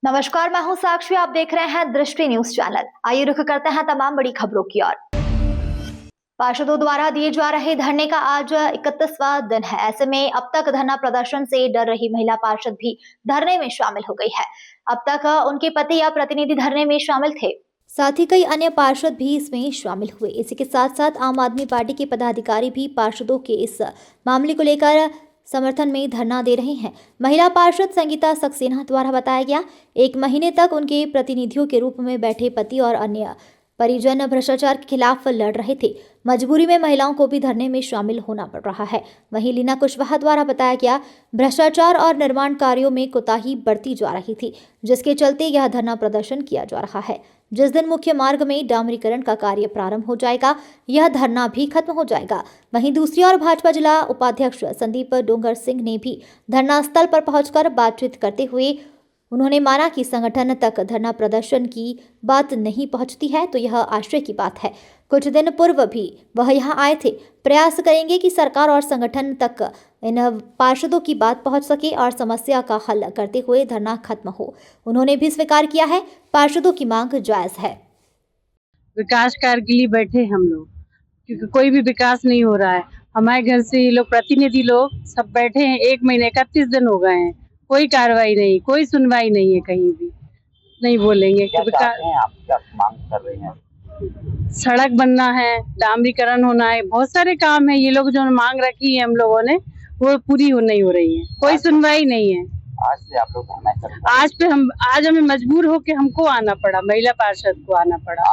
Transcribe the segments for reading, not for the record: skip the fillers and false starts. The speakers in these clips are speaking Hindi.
नमस्कार, मैं हूं साक्षी। आप देख रहे हैं दृष्टि न्यूज चैनल। आइए रुख करते हैं तमाम बड़ी खबरों की ओर। पार्षदों द्वारा दिए जा रहे धरने का आज 31वां दिन है। ऐसे में अब तक धरना प्रदर्शन से डर रही महिला पार्षद भी धरने में शामिल हो गई है। अब तक उनके पति या प्रतिनिधि धरने में शामिल थे, साथ ही कई अन्य पार्षद भी इसमें शामिल हुए। इसी के साथ साथ आम आदमी पार्टी के पदाधिकारी भी पार्षदों के इस मामले को लेकर समर्थन में धरना दे रहे हैं। महिला पार्षद संगीता सक्सेना द्वारा बताया गया, 1 महीने तक उनके प्रतिनिधियों के रूप में बैठे पति और अन्य परिजन भ्रष्टाचार के खिलाफ लड़ रहे थे। मजबूरी में महिलाओं को भी धरने में शामिल होना पड़ रहा है। वहीं लीना कुशवाहा द्वारा बताया गया, भ्रष्टाचार और निर्माण कार्यों में कोताही बढ़ती जा रही थी, जिसके चलते यह धरना प्रदर्शन किया जा रहा है। जिस दिन मुख्य मार्ग में डामरीकरण का कार्य प्रारंभ हो जाएगा, यह धरना भी खत्म हो जाएगा। वहीं दूसरी ओर भाजपा जिला उपाध्यक्ष संदीप डोंगर सिंह ने भी धरना स्थल पर पहुंचकर बातचीत करते हुए उन्होंने माना कि संगठन तक धरना प्रदर्शन की बात नहीं पहुंचती है तो यह आश्चर्य की बात है। कुछ दिन पूर्व भी वह यहां आए थे। प्रयास करेंगे कि सरकार और संगठन तक इन पार्षदों की बात पहुंच सके और समस्या का हल करते हुए धरना खत्म हो। उन्होंने भी स्वीकार किया है, पार्षदों की मांग जायज है। विकास कार्य के लिए बैठे हम लोग, क्योंकि कोई भी विकास नहीं हो रहा है। हमारे घर से ये लोग प्रतिनिधि लोग सब बैठे हैं, 1 महीने 31 दिन हो गए हैं, कोई कार्रवाई नहीं, कोई सुनवाई नहीं है, कहीं भी नहीं बोलेंगे। क्या चाहते हैं आप, क्या मांग कर रहे हैं? सड़क बनना है, डामरीकरण होना है, बहुत सारे काम है। ये लोग जो मांग रखी है हम लोगों ने वो पूरी नहीं हो रही है, कोई सुनवाई नहीं है। आज से आप लोग धरना कर रहे हैं? आज हमें मजबूर होके हमको आना पड़ा, महिला पार्षद को आना पड़ा।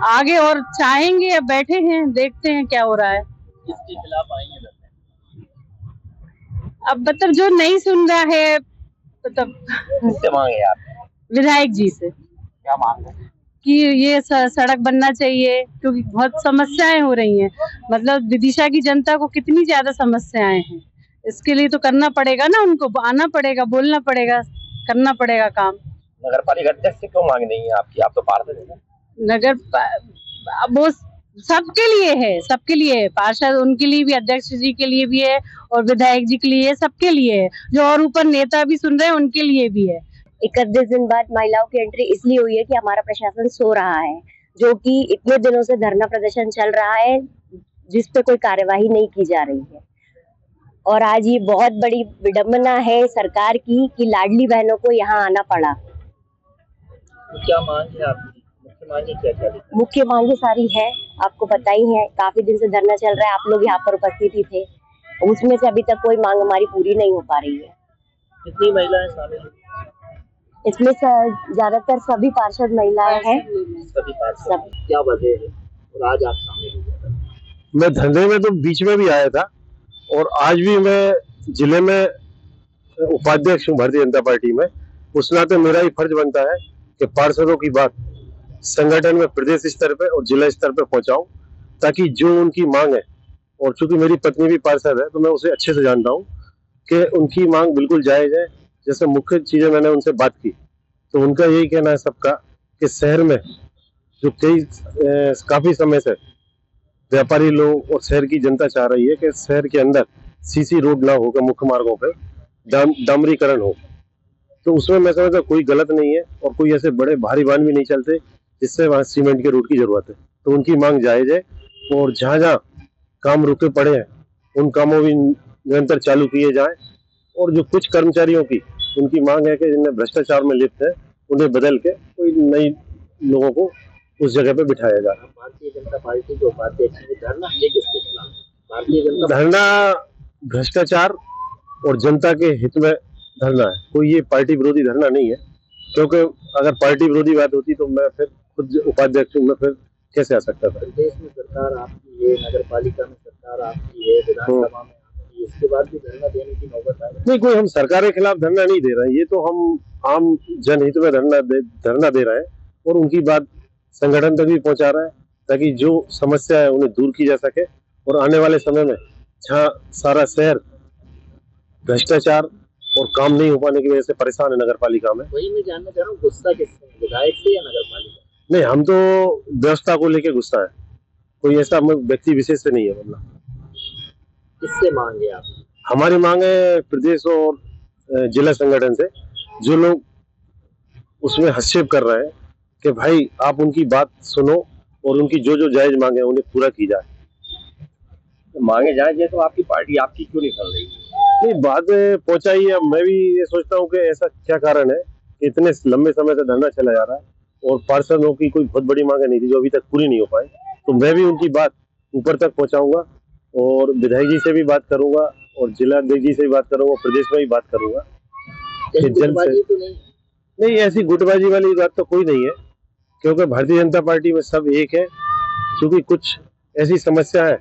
आगे और चाहेंगे, अब बैठे हैं, देखते हैं क्या हो रहा है। किसके खिलाफ आएंगे? अब मतलब जो नहीं सुन रहा है, मतलब किससे मांगे आप? विधायक जी से। क्या मांग है? कि ये सड़क बनना चाहिए, क्योंकि बहुत समस्याएं हो रही हैं। मतलब विदिशा की जनता को कितनी ज्यादा समस्याएं हैं, इसके लिए तो करना पड़ेगा ना, उनको आना पड़ेगा, बोलना पड़ेगा, करना पड़ेगा काम। नगर पालिका अध्यक्ष से क्यों मांग नहीं है आपकी? आप तो पार्षद हैं ना? वो सबके लिए है, सबके लिए है। पार्षद उनके लिए भी, अध्यक्ष जी के लिए भी है और विधायक जी के लिए, सबके लिए है। जो और ऊपर नेता भी सुन रहे हैं उनके लिए भी है। 31 दिन बाद महिलाओं की एंट्री इसलिए हुई है कि हमारा प्रशासन सो रहा है, जो कि इतने दिनों से धरना प्रदर्शन चल रहा है, जिस पे कोई कार्यवाही नहीं की जा रही है। और आज ये बहुत बड़ी विडंबना है सरकार की कि लाडली बहनों को यहाँ आना पड़ा। क्या मांग है आपकी? मुख्य मांगे क्या? मुख्य मांगे सारी है, आपको पता ही है। काफी दिन से धरना चल रहा है, आप लोग यहाँ पर उपस्थित ही थे। उसमें से अभी तक कोई मांग हमारी पूरी नहीं हो पा रही है। कितनी महिलाएं शामिल हैं इसमें? ज्यादातर सभी पार्षद महिलाएं हैं। सभी पार्षद। क्या वजह है और आज आप शामिल हुए? मैं धरने में तो बीच में भी आया था और आज भी मैं जिले में उपाध्यक्ष हूँ भारतीय जनता पार्टी में। उस नाते मेरा ही फर्ज बनता है कि पार्षदों की बात संगठन में प्रदेश स्तर पे और जिला स्तर पे पहुंचाऊं, ताकि जो उनकी मांग है, और चूंकि मेरी पत्नी भी पार्षद है तो मैं उसे अच्छे से जानता हूं कि उनकी मांग बिल्कुल जायज है। जैसे मुख्य चीजें मैंने उनसे बात की तो उनका यही कहना है सबका कि शहर में जो काफी समय से व्यापारी लोग और शहर की जनता चाह रही है कि शहर के अंदर सीसी रोड ना होकर मुख्य मार्गों पे डामरीकरण हो, तो उसमें मैं समझता कोई गलत नहीं है और कोई ऐसे बड़े भारी वाहन भी नहीं चलते जिससे वहाँ सीमेंट के रोड की जरूरत है। तो उनकी मांग जायज है और जहाँ जहाँ काम रुके पड़े हैं उन कामों भी निरंतर चालू किए जाएं। और जो कुछ कर्मचारियों की उनकी मांग है कि जिन्हें भ्रष्टाचार में लिप्त है उन्हें बदल के कोई नई लोगों को उस जगह पे बिठाया जाए। भारतीय जनता पार्टी के उपाध्यक्ष ने धरना ये किसके खिलाफ? भारतीय जनता धरना भ्रष्टाचार और जनता के हित में धरना है, कोई ये पार्टी विरोधी धरना नहीं है। क्योंकि अगर पार्टी विरोधी बात होती तो मैं फिर खुद उपाध्यक्ष हूँ, मैं फिर कैसे आ सकता था? प्रदेश में सरकार आपकी है, नगर पालिका में सरकार आपकी है, विधानसभा में आपकी है, इसके बाद भी धरना देने की नौबत आई नहीं, कोई हम सरकार के खिलाफ धरना नहीं दे रहे हैं। ये तो हम आम जनहित में धरना दे रहे हैं और उनकी बात संगठन तक भी पहुंचा रहे हैं, ताकि जो समस्या है उन्हें दूर की जा सके। और आने वाले समय में जहाँ सारा शहर भ्रष्टाचार और काम नहीं हो पाने की वजह से परेशान है नगर पालिका में। वही मैं जानना चाह रहा हूँ, गुस्सा किससे, विधायक से या नगर पालिका? नहीं, हम तो व्यवस्था को लेकर गुस्सा है, कोई ऐसा व्यक्ति विशेष से नहीं है। मतलब किससे मांगे आप? हमारी मांग है प्रदेश और जिला संगठन से। जो लोग उसमें हस्तक्षेप कर रहे हैं कि भाई आप उनकी बात सुनो और उनकी जो जो जायज मांगे उन्हें पूरा की जाए। तो मांगे जाए तो आपकी पार्टी आपकी क्यों नहीं चल रही है? नहीं, बात पहुंचाई है। मैं भी ये सोचता हूँ कि ऐसा क्या कारण है कि इतने लंबे समय से धरना चला जा रहा है और पार्षदों की कोई बहुत बड़ी मांगे नहीं थी जो अभी तक पूरी नहीं हो पाई। तो मैं भी उनकी बात ऊपर तक पहुंचाऊंगा और विधायक जी से भी बात करूंगा और जिला अध्यक्ष जी से भी बात करूंगा, प्रदेश में भी बात करूंगा कि जल्द से गुटबाजी तो नहीं? ऐसी गुटबाजी वाली बात तो कोई नहीं है, क्योंकि भारतीय जनता पार्टी में सब एक है। क्योंकि कुछ ऐसी समस्या है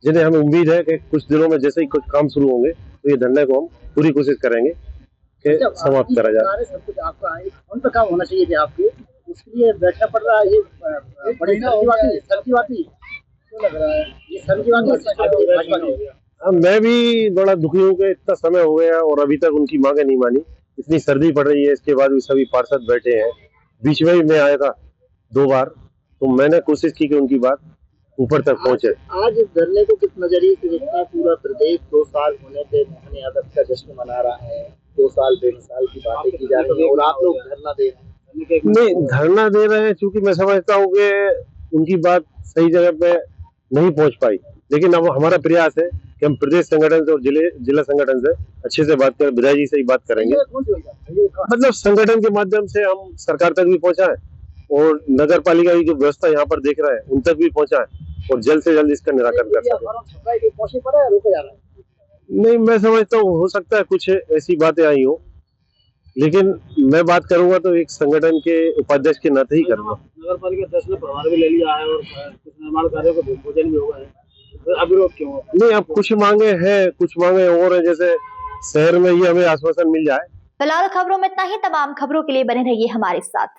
जिन्हें हमें उम्मीद है कि कुछ दिनों में जैसे ही कुछ काम शुरू होंगे तो ये धरने को हम पूरी कोशिश करेंगे कि समाप्त करा जाए। सब कुछ आपका उन पर काम होना चाहिए थे आपके, उसके लिए बैठना पड़ रहा है। ये बड़ी सर की बात नहीं क्यों लग रहा है? ये सर की बात नहीं। मैं भी बड़ा दुखी हूँ कि इतना समय हो गया और अभी तक उनकी मांगे नहीं मानी। इतनी सर्दी पड़ रही है, इसके बाद भी सभी पार्षद बैठे हैं। बीच में भी मैं आया था 2 बार, तो मैंने कोशिश की कि उनकी बात ऊपर तक पहुंचे। आज इस धरने को किस नजरिए से देखता है पूरा प्रदेश? 2 साल होने पे मोहन यादव का जश्न मना रहा है, 2 साल बेमिसाल की बातें की जा रही है और आप लोग धरना दे रहे हैं। नहीं, धरना दे रहे हैं क्योंकि मैं समझता हूँ कि उनकी बात सही जगह पे नहीं पहुंच पाई। लेकिन अब हमारा प्रयास है कि हम प्रदेश संगठन से और जिला संगठन से अच्छे से बात करें, विधायक जी से ही बात करेंगे। मतलब संगठन के माध्यम से हम सरकार तक भी पहुंचाएं और नगर पालिका की जो व्यवस्था यहाँ पर देख रहे हैं उन तक भी पहुंचाएं और जल्द से जल्द इसका निराकरण कर सकें। नहीं, मैं समझता हूँ हो सकता है कुछ ऐसी बातें आई हो, लेकिन मैं बात करूंगा तो एक संगठन के उपाध्यक्ष के नाते ही करूंगा। नगर पालिका 10 ने प्रभार भी ले लिया है और कुछ निर्माण कार्यों को भूमिपूजन भी हुआ है, तो अविरोध क्यों? नहीं, अब कुछ मांगे हैं, कुछ मांगे और है, जैसे शहर में ये हमें आश्वासन मिल जाए। फिलहाल खबरों में इतना ही। तमाम खबरों के लिए बने रहिए हमारे साथ।